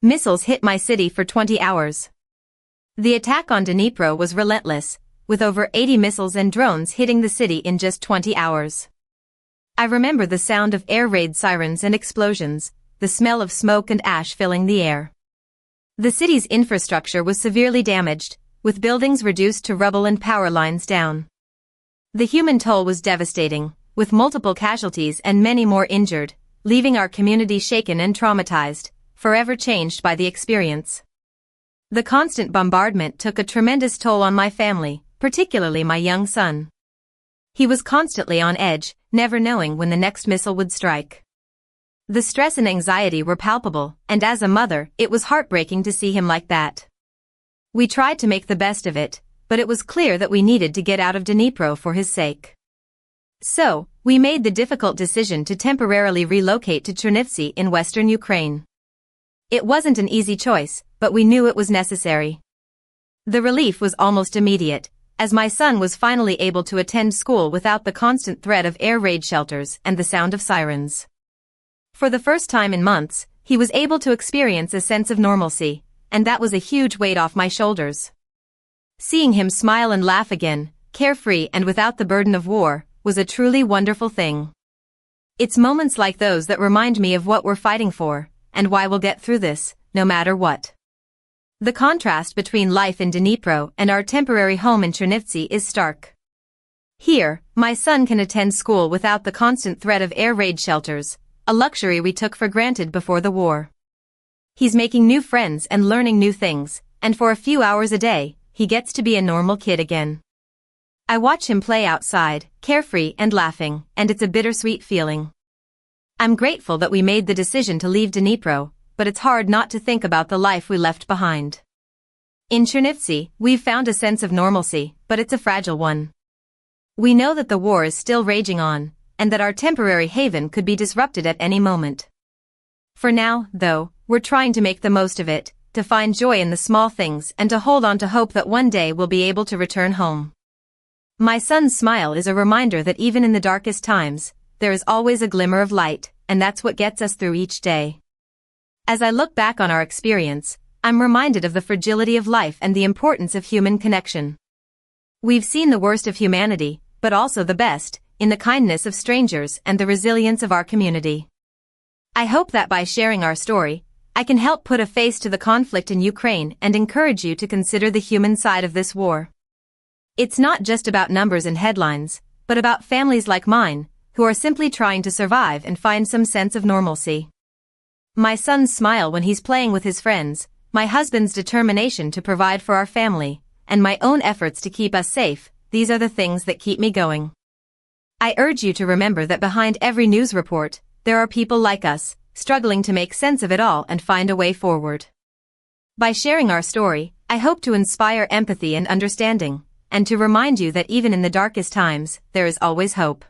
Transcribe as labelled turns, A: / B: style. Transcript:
A: missiles hit my city for 20 hours. The attack on Dnipro was relentless, with over 80 missiles and drones hitting the city in just 20 hours. I remember the sound of air raid sirens and explosions, the smell of smoke and ash filling the air. The city's infrastructure was severely damaged, with buildings reduced to rubble and power lines down. The human toll was devastating, with multiple casualties and many more injured, leaving our community shaken and traumatized, forever changed by the experience. The constant bombardment took a tremendous toll on my family, particularly my young son. He was constantly on edge, never knowing when the next missile would strike. The stress and anxiety were palpable, and as a mother, it was heartbreaking to see him like that. We tried to make the best of it, but it was clear that we needed to get out of Dnipro for his sake. So, we made the difficult decision to temporarily relocate to Chernivtsi in western Ukraine. It wasn't an easy choice, but we knew it was necessary. The relief was almost immediate, as my son was finally able to attend school without the constant threat of air raid shelters and the sound of sirens. For the first time in months, he was able to experience a sense of normalcy, and that was a huge weight off my shoulders. Seeing him smile and laugh again, carefree and without the burden of war, was a truly wonderful thing. It's moments like those that remind me of what we're fighting for, and why we'll get through this, no matter what. The contrast between life in Dnipro and our temporary home in Chernivtsi is stark. Here, my son can attend school without the constant threat of air raid shelters, a luxury we took for granted before the war. He's making new friends and learning new things, and for a few hours a day, he gets to be a normal kid again. I watch him play outside, carefree and laughing, and it's a bittersweet feeling. I'm grateful that we made the decision to leave Dnipro, but it's hard not to think about the life we left behind. In Chernivtsi, we've found a sense of normalcy, but it's a fragile one. We know that the war is still raging on, and that our temporary haven could be disrupted at any moment. For now, though, we're trying to make the most of it, to find joy in the small things and to hold on to hope that one day we'll be able to return home. My son's smile is a reminder that even in the darkest times, there is always a glimmer of light, and that's what gets us through each day. As I look back on our experience, I'm reminded of the fragility of life and the importance of human connection. We've seen the worst of humanity, but also the best, in the kindness of strangers and the resilience of our community. I hope that by sharing our story, I can help put a face to the conflict in Ukraine and encourage you to consider the human side of this war. It's not just about numbers and headlines, but about families like mine, who are simply trying to survive and find some sense of normalcy. My son's smile when he's playing with his friends, my husband's determination to provide for our family, and my own efforts to keep us safe, these are the things that keep me going. I urge you to remember that behind every news report, there are people like us, struggling to make sense of it all and find a way forward. By sharing our story, I hope to inspire empathy and understanding, and to remind you that even in the darkest times, there is always hope.